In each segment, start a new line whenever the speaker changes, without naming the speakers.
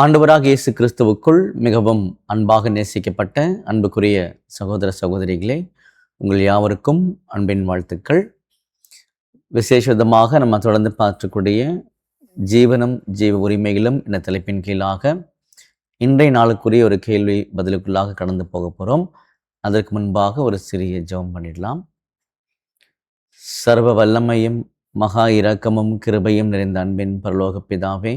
ஆண்டவராக இயேசு கிறிஸ்துவுக்குள் மிகவும் அன்பாக நேசிக்கப்பட்ட அன்புக்குரிய சகோதர சகோதரிகளே, உங்கள் யாவருக்கும் அன்பின் வாழ்த்துக்கள். விசேஷமாக நம்ம தொடர்ந்து பார்க்கக்கூடிய ஜீவனும் ஜீவ உரிமைகளும் என்ற தலைப்பின் கீழாக இன்றைய நாளுக்குரிய ஒரு கேள்வி பதிலுக்குள்ளாக கடந்து போக போகிறோம். அதற்கு முன்பாக ஒரு சிறிய ஜெபம் பண்ணிடலாம். சர்வ வல்லமையும் மகா இரக்கமும் கிருபையும் நிறைந்த அன்பின் பரலோக பிதாவே,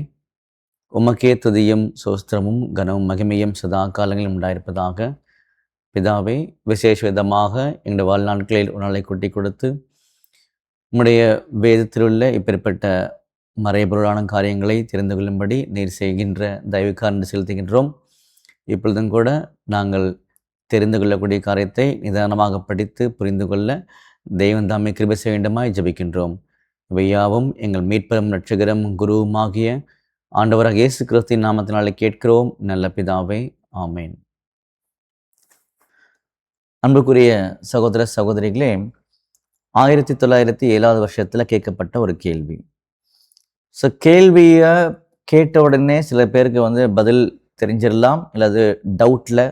உமக்கே துதியும் சோஸ்திரமும் கனமும் மகிமையும் சதா காலங்களும் உண்டாயிருப்பதாக. பிதாவே, விசேஷ விதமாக எங்களுடைய வாழ்நாட்களில் ஒரு நாளை கூட்டி கொடுத்து உம்முடைய வேதத்திலுள்ள இப்பேற்பட்ட மறைபொருளான காரியங்களை தெரிந்து கொள்ளும்படி நீர் செய்கின்ற தயவுக்காரன்று செலுத்துகின்றோம். இப்பொழுதும் கூட நாங்கள் தெரிந்து கொள்ளக்கூடிய காரியத்தை நிதானமாக படித்து புரிந்து கொள்ள தெய்வம் தாமே கிருபை செய்ய வேண்டுமாய் ஜெபிக்கின்றோம். இவையாவும் எங்கள் மீட்பரும் இரட்சகரும் குருவுமாகிய ஆண்டவராக இயேசு கிறிஸ்துவின் நாமத்தினாலே கேட்கிறோம் நல்ல பிதாவே, ஆமேன். அன்புக்குரிய சகோதர சகோதரிகளே, 1907 வருஷத்தில் கேட்கப்பட்ட ஒரு கேள்வி. ஸோ கேள்வியை கேட்ட உடனே சில பேருக்கு பதில் தெரிஞ்சிடலாம், அல்லது டவுட்டில்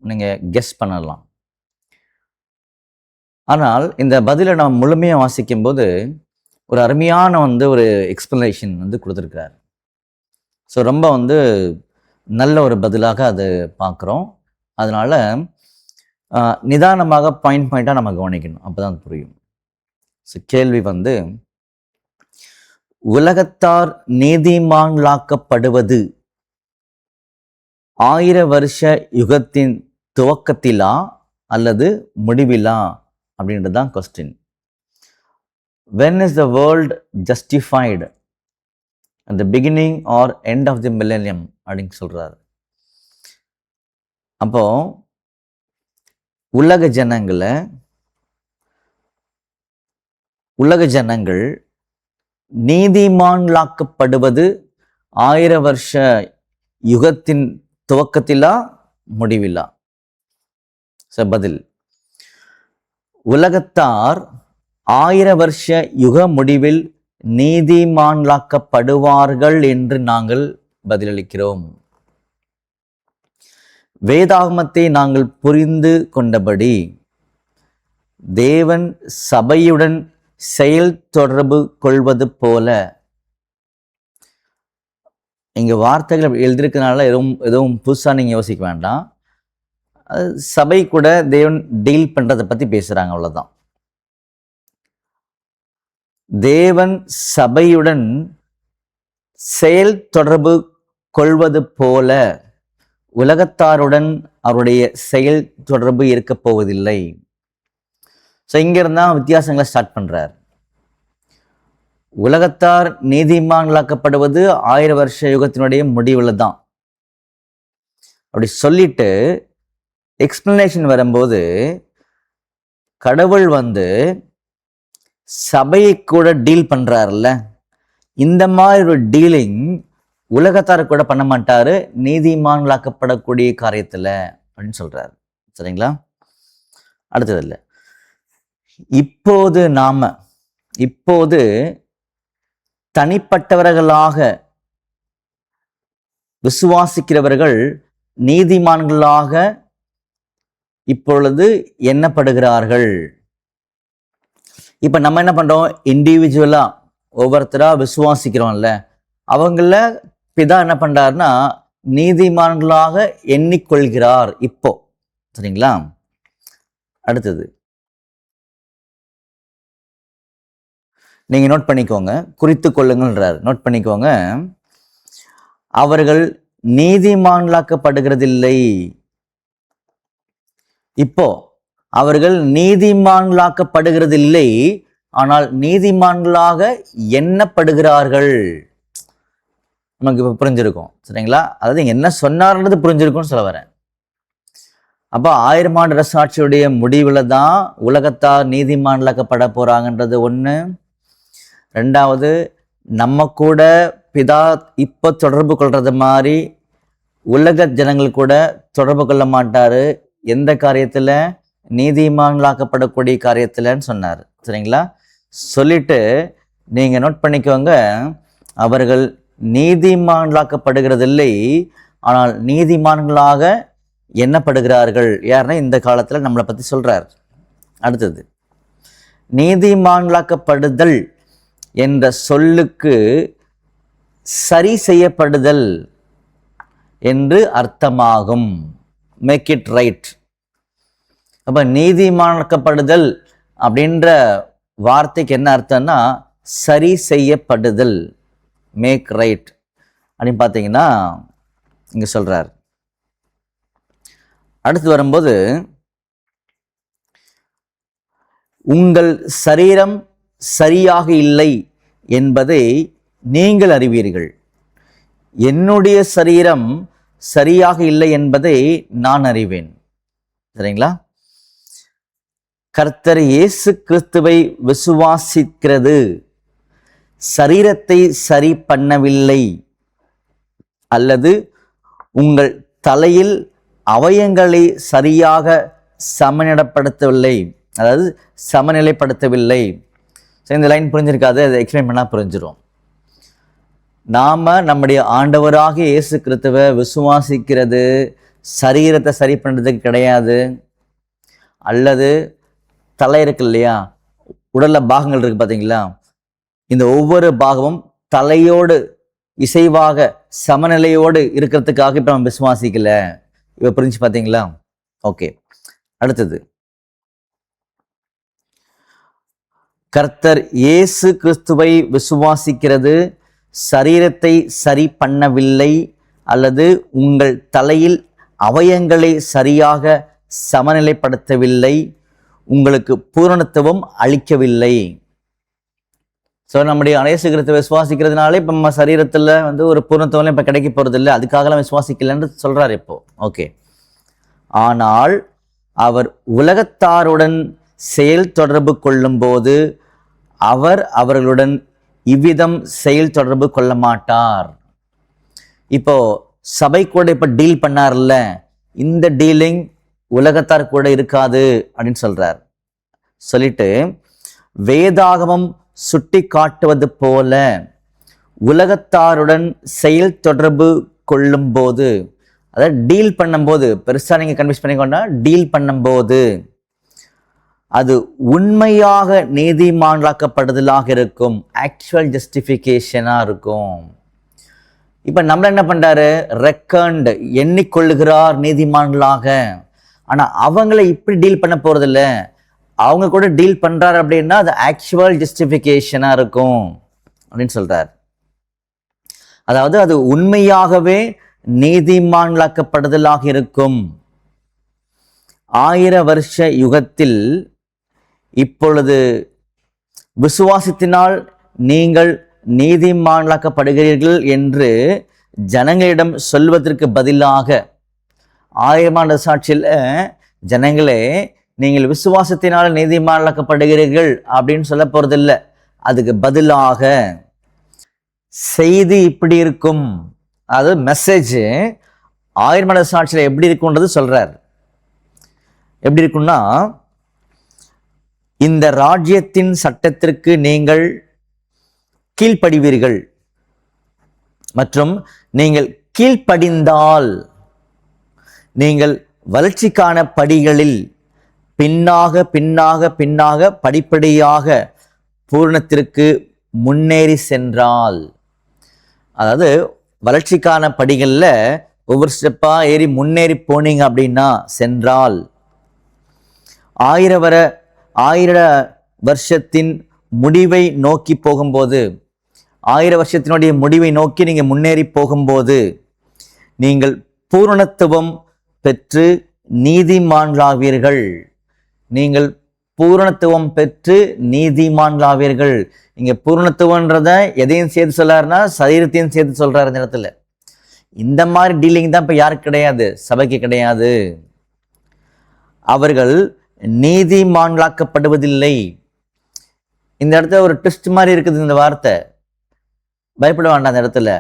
நீங்கள் கெஸ் பண்ணலாம். ஆனால் இந்த பதிலை நம்ம முழுமையாக வாசிக்கும்போது ஒரு அருமையான ஒரு எக்ஸ்பிளனேஷன் கொடுத்துருக்கிறார். ஸோ ரொம்ப நல்ல ஒரு பதிலாக அது பார்க்குறோம். அதனால் நிதானமாக பாயிண்டாக நம்ம கவனிக்கணும், அப்போ தான் புரியும். ஸோ கேள்வி உலகத்தார் நீதிமான்களாக்கப்படுவது 1000 வருஷ யுகத்தின் துவக்கத்திலா அல்லது முடிவிலா அப்படின்றது தான் question. When is the world justified? At the beginning or end of the millennium அப்படின்னு சொல்றாரு. அப்போ உலக ஜனங்கள் நீதிமான்களாக்கப்படுவது 1000 வருஷ யுகத்தின் துவக்கத்திலா முடிவிலா? பதில், உலகத்தார் 1000 வருஷ யுக முடிவில் நீதிமான்களாக்கப்படுவார்கள் என்று நாங்கள் பதிலளிக்கிறோம். வேதாகமத்தை நாங்கள் புரிந்து கொண்டபடி தேவன் சபையுடன் செயல் தொடர்பு கொள்வது போல, இங்க வார்த்தைகள் எழுதியிருக்கனால எதுவும் புதுசாக நீங்க யோசிக்க வேண்டாம். சபை கூட தேவன் டீல் பண்றதை பத்தி பேசுறாங்க, அவ்வளவுதான். தேவன் சபையுடன் செயல் தொடர்பு கொள்வது போல உலகத்தாருடன் அவருடைய செயல் தொடர்பு இருக்க போவதில்லை. ஸோ இங்கிருந்தா வித்தியாசங்களை ஸ்டார்ட் பண்றார். உலகத்தார் நீதிமான்களாக்கப்படுவது 1000 வருஷ யுகத்தினுடைய முடிவில் தான் அப்படி சொல்லிட்டு எக்ஸ்பிளனேஷன் வரும்போது கடவுள் சபையை கூட டீல் பண்றாருல்ல, இந்த மாதிரி ஒரு டீலிங் உலகத்தார கூட பண்ண மாட்டாரு நீதிமான்களாக்கப்படக்கூடிய காரியத்துல அப்படின்னு சொல்றாரு. சரிங்களா? அடுத்தது இல்லை, இப்போது தனிப்பட்டவர்களாக விசுவாசிக்கிறவர்கள் நீதிமான்களாக இப்பொழுது எண்ணப்படுகிறார்கள். இப்ப நம்ம என்ன பண்றோம், இண்டிவிஜுவலா ஒவ்வொருத்தரா விசுவாசிக்கிறோம்ல, அவங்கள பிதா என்ன பண்றாருன்னா நீதிமான்களாக எண்ணிக்கொள்கிறார் இப்போ. சரிங்களா? அடுத்தது நீங்க நோட் பண்ணிக்கோங்க, குறித்து கொள்ளுங்கள்ன்றார். நோட் பண்ணிக்கோங்க, அவர்கள் நீதிமான்களாக்கப்படுகிறதில்லை. இப்போ அவர்கள் நீதிமான்களாக்கப்படுகிறதில்லை, ஆனால் நீதிமான்களாக எண்ணப்படுகிறார்கள். நமக்கு இப்போ புரிஞ்சிருக்கும். சரிங்களா? அதாவது என்ன சொன்னார்ன்றது புரிஞ்சிருக்கும்னு சொல்ல வரேன். அப்போ 1000 ஆண்டு அரசாட்சியுடைய முடிவில் தான் உலகத்தார் நீதிமான்களாக்கப்பட போறாங்கன்றது ஒன்று. ரெண்டாவது, நம்ம கூட பிதா இப்போ தொடர்பு கொள்றது மாதிரி உலக ஜனங்கள் கூட தொடர்பு கொள்ள மாட்டாரு. எந்த காரியத்துல? நீதிமான்களாக்கப்படக்கூடிய காரியத்தில்ன்னு சொன்னார். சரிங்களா? சொல்லிட்டு நீங்க நோட் பண்ணிக்கோங்க, அவர்கள் நீதிமான்களாக்கப்படுகிறதில்லை, ஆனால் நீதிமான்களாக எண்ணப்படுகிறார்கள். யாருன்னா இந்த காலத்தில் நம்மளை பற்றி சொல்கிறார். அடுத்தது, நீதிமான்களாக்கப்படுதல் என்ற சொல்லுக்கு சரி செய்யப்படுதல் என்று அர்த்தமாகும். Make it right. அப்போ நீதிமான்களாக்கப்படுதல் அப்படின்ற வார்த்தைக்கு என்ன அர்த்தம்னா சரி செய்யப்படுதல், மேக் ரைட் அப்படின்னு பார்த்தீங்கன்னா இங்கே சொல்கிறார். அடுத்து வரும்போது, உங்கள் சரீரம் சரியாக இல்லை என்பதை நீங்கள் அறிவீர்கள், என்னுடைய சரீரம் சரியாக இல்லை என்பதை நான் அறிவேன். சரிங்களா? கர்த்தர் இயேசு கிறிஸ்துவை விசுவாசிக்கிறது சரீரத்தை சரி பண்ணவில்லை, அல்லது உங்கள் தலையில் அவயங்களை சரியாக சமநிலைப்படுத்தவில்லை, அதாவது சமநிலைப்படுத்தவில்லை. இந்த லைன் புரிஞ்சிருக்காது, அதை எக்ஸ்பிளைன் பண்ணால் புரிஞ்சிடும். நாம் நம்முடைய ஆண்டவராக இயேசு கிறிஸ்துவை விசுவாசிக்கிறது சரீரத்தை சரி பண்ணுறதுக்கு கிடையாது, அல்லது தலை இருக்கு இல்லையா, உடலில் பாகங்கள் இருக்குது பார்த்தீங்களா, இந்த ஒவ்வொரு பாகமும் தலையோடு இசைவாக சமநிலையோடு இருக்கிறதுக்காக இப்போ நம்ம விசுவாசிக்கல. இப்போ புரிஞ்சு பார்த்தீங்களா? ஓகே. அடுத்தது, கர்த்தர் இயேசு கிறிஸ்துவை விசுவாசிக்கிறது சரீரத்தை சரி பண்ணவில்லை, அல்லது உங்கள் தலையில் அவயங்களை சரியாக சமநிலைப்படுத்தவில்லை, உங்களுக்கு பூரணத்துவம் அளிக்கவில்லை. ஸோ நம்முடைய இயேசு கிறிஸ்துவை விசுவாசிக்கிறதுனாலே இப்போ நம்ம சரீரத்தில் ஒரு பூரணத்துவம் இப்போ கிடைக்க போகிறது இல்லை, அதுக்காகலாம் விசுவாசிக்கலன்னு சொல்கிறார் இப்போ. ஓகே. ஆனால் அவர் உலகத்தாருடன் செயல் தொடர்பு கொள்ளும்போது அவர் அவர்களுடன் இவ்விதம் செயல் தொடர்பு கொள்ள மாட்டார். இப்போ சபை கூட இப்போ டீல் பண்ணார்ல, இந்த டீலிங் உலகத்தார் கூட இருக்காது அப்படின்னு சொல்றார். சொல்லிட்டு, வேதாகமம் சுட்டி காட்டுவது போல உலகத்தாருடன் செயல் தொடர்பு கொள்ளும் போது, அதாவது டீல் பண்ணும்போது, பெருசா நீங்க கன்வின்ஸ் பண்ணிக்கொண்டா, டீல் பண்ணும்போது அது உண்மையாக நீதிமான்களாக்கப்படுதலாக இருக்கும், ஆக்சுவல் ஜஸ்டிஃபிகேஷனா இருக்கும். இப்ப நம்மள என்ன பண்றாரு, ரெக்கண்ட் எண்ணிக்கொள்ளுகிறார் நீதிமான்களாக. ஆனா அவங்களை இப்படி டீல் பண்ண போறது இல்லை, அவங்க கூட டீல் பண்றாரு அப்படின்னா அது ஆக்சுவல் ஜஸ்டிஃபிகேஷனா இருக்கும் அப்படின்னு சொல்றார். அதாவது அது உண்மையாகவே நீதிமான்களாக்கப்படுதலாக இருக்கும். 1000 வருஷ யுகத்தில் இப்பொழுது விசுவாசத்தினால் நீங்கள் நீதிமான்களாக்கப்படுகிறீர்கள் என்று ஜனங்களிடம் சொல்வதற்கு பதிலாக, 1000 ஆண்டு சாட்சியில் ஜனங்களே நீங்கள் விசுவாசத்தினால் நீதிமான்களாக்கப்படுகிறீர்கள் அப்படின்னு சொல்ல போறதில்லை, அதுக்கு பதிலாக செய்தி இப்படி இருக்கும், அதாவது மெசேஜ் 1000 ஆண்டு சாட்சியில் எப்படி இருக்கும்ன்றது சொல்றார். எப்படி இருக்கும்னா, இந்த ராஜ்யத்தின் சட்டத்திற்கு நீங்கள் கீழ்ப்படிவீர்கள், மற்றும் நீங்கள் கீழ்ப்படிந்தால் நீங்கள் வளர்ச்சிக்கான படிகளில் பின்னாக பின்னாக பின்னாக படிப்படியாக பூரணத்திற்கு முன்னேறி சென்றால், அதாவது வளர்ச்சிக்கான படிகளில் ஒவ்வொரு ஸ்டெப்பா ஏறி முன்னேறி போனீங்க அப்படின்னா சென்றால், 1000 வருஷத்தின் முடிவை நோக்கி போகும்போது, 1000 வருஷத்தினுடைய முடிவை நோக்கி நீங்க முன்னேறி போகும்போது நீங்கள் பூரணத்துவம் பெற்று நீதிமான்களாவீர்கள். நீங்கள் பூரணத்துவம் பெற்று நீதிமான்களாவீர்கள். இங்க பூரணத்துவன்றத எதையும் சேர்த்து சொல்லாருன்னா சரீரத்தையும் சேர்த்து சொல்றாரு இந்த இடத்துல. இந்த மாதிரி டீலிங் தான் இப்ப யாருக்கு கிடையாது, சபைக்கு கிடையாது. அவர்கள் நீதிமான்களாக்கப்படுவதில்லை. இந்த இடத்துல ஒரு ட்விஸ்ட் மாதிரி இருக்குது இந்த வார்த்தை, பயப்பட வேண்டாம். அந்த இடத்துல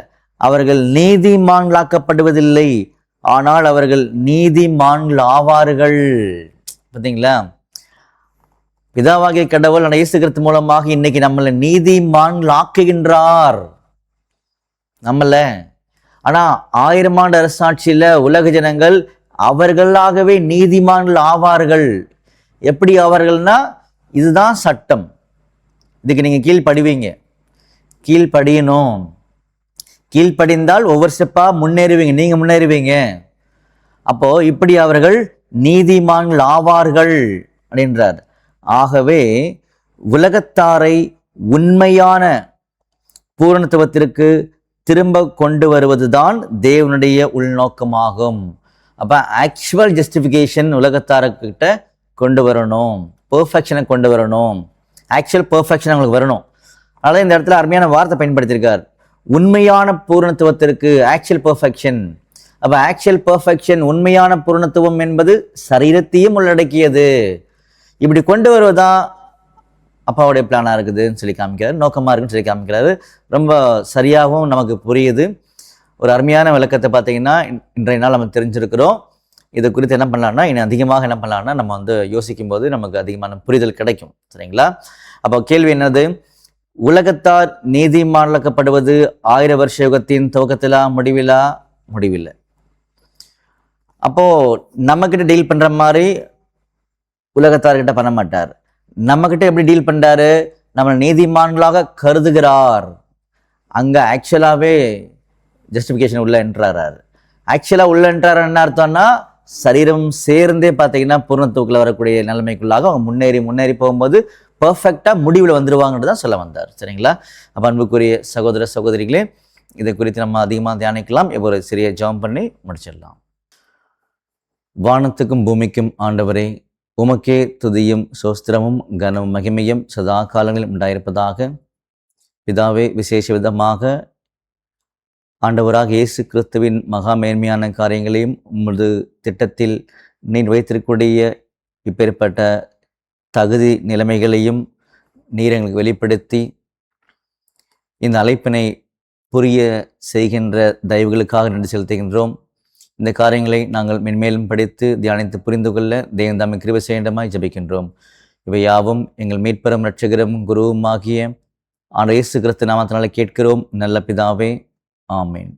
அவர்கள் நீதிமான்களாக்கப்படுவதில்லை, ஆனால் அவர்கள் நீதிமான்கள் ஆவார்கள். பார்த்தீங்களா? பிதாவாகிய கடவுள் இயேசு கிறிஸ்து மூலமாக இன்னைக்கு நம்மளை நீதிமான்கள் ஆக்குகின்றார். நம்மள. ஆனால் 1000 ஆண்டு அரசாட்சியில் உலக ஜனங்கள் அவர்களாகவே நீதிமான்கள் ஆவார்கள். எப்படி ஆவார்கள்னா, இதுதான் சட்டம், இதுக்கு நீங்கள் கீழ்ப்படிவீங்க, கீழ்ப்படியணும். கீழ்ப்படிந்தால் ஒவ்வொரு ஸ்டெப்பாக முன்னேறுவீங்க, நீங்கள் முன்னேறுவீங்க. அப்போ இப்படி அவர்கள் நீதிமான்கள் ஆவார்கள் அப்படின்றார். ஆகவே உலகத்தாரை உண்மையான பூரணத்துவத்திற்கு திரும்ப கொண்டு வருவதுதான் தேவனுடைய உள்நோக்கமாகும். அப்போ ஆக்சுவல் ஜஸ்டிஃபிகேஷன் உலகத்தார்கிட்ட கொண்டு வரணும், பெர்ஃபெக்ஷனை கொண்டு வரணும், ஆக்சுவல் பெர்ஃபெக்ஷன் அவங்களுக்கு வரணும். அதனால இந்த இடத்துல அருமையான வார்த்தை பயன்படுத்தியிருக்கார், உண்மையான பூரணத்துவத்திற்கு, ஆக்சுவல் பெர்ஃபெக்ஷன். அப்போ ஆக்சுவல் பெர்ஃபெக்ஷன், உண்மையான பூரணத்துவம் என்பது சரீரத்தையும் உள்ளடக்கியது. இப்படி கொண்டு வருவதான் அப்பாவுடைய பிளானாக இருக்குதுன்னு சொல்லி காமிக்கிறார், நோக்கமாக இருக்குன்னு சொல்லி காமிக்கிறாரு. ரொம்ப சரியாகவும் நமக்கு புரியுது. ஒரு அருமையான விளக்கத்தை பார்த்தீங்கன்னா இன்றைய நாள் நம்ம தெரிஞ்சிருக்கிறோம். இதை குறித்து என்ன பண்ணலாம்னா, இன்னும் அதிகமாக என்ன பண்ணலாம்னா, நம்ம வந்து யோசிக்கும் போது நமக்கு அதிகமான புரிதல் கிடைக்கும். சரிங்களா? அப்போ கேள்வி என்னது? உலகத்தார் நீதிமான்கப்படுவது 1000 வருஷ யுகத்தின் துவக்கத்திலா முடிவிலா? முடிவில்லை. அப்போ நம்ம கிட்ட டீல் பண்ற மாதிரி உலகத்தார்கிட்ட பண்ண மாட்டார். நம்ம கிட்ட எப்படி டீல் பண்றாரு? நம்ம நீதிமான்களாக கருதுகிறார். அங்க ஆக்சுவலாவே ஜஸ்டிஃபிகேஷன் உள்ள என்ட்ராரு. ஆக்சுவலா உள்ள என்ட்ராரு என்ன அர்த்தம்னா, சரீரம் சேர்ந்தே பார்த்தீங்கன்னா பூர்ணத்துவத்தில் வரக்கூடிய நிலைமைக்குள்ளாக அவங்க முன்னேறி போகும்போது பர்ஃபெக்டாக முடிவில் வந்துடுவாங்கன்னு தான் சொல்ல வந்தார். சரிங்களா? அப்போ அன்புக்குரிய சகோதர சகோதரிகளே, இதை குறித்து நம்ம அதிகமாக தியானிக்கலாம். ஒரு சிறிய ஜெபம் பண்ணி முடிச்சிடலாம். வானத்துக்கும் பூமிக்கும் ஆண்டவரே, உமக்கே துதியும் சோஸ்திரமும் கனமும் மகிமையும் சதா காலங்களில் உண்டாயிருப்பதாக. பிதாவே, விசேஷ விதமாக ஆண்டவராக இயேசு கிறிஸ்துவின் மகா மேன்மையான காரியங்களையும் உமது திட்டத்தில் நீர் வைத்திருக்கக்கூடிய இப்பேற்பட்ட தகுதி நிலைமைகளையும் நீர் எங்களுக்கு வெளிப்படுத்தி இந்த அழைப்பினை புரிய செய்கின்ற தயவுகளுக்காக நன்றி செலுத்துகின்றோம். இந்த காரியங்களை நாங்கள் மென்மேலும் படித்து தியானித்து புரிந்து கொள்ள தேவன் தாமே கிருபை செய்யண்டமாய் ஜெபிக்கின்றோம். இவை யாவும் எங்கள் மீட்பரும் இரட்சகரும் குருவும் ஆகிய ஆண்டவர் இயேசு கிறிஸ்து நாமத்தினாலே கேட்கிறோம் நல்ல பிதாவே. ஆமேன்.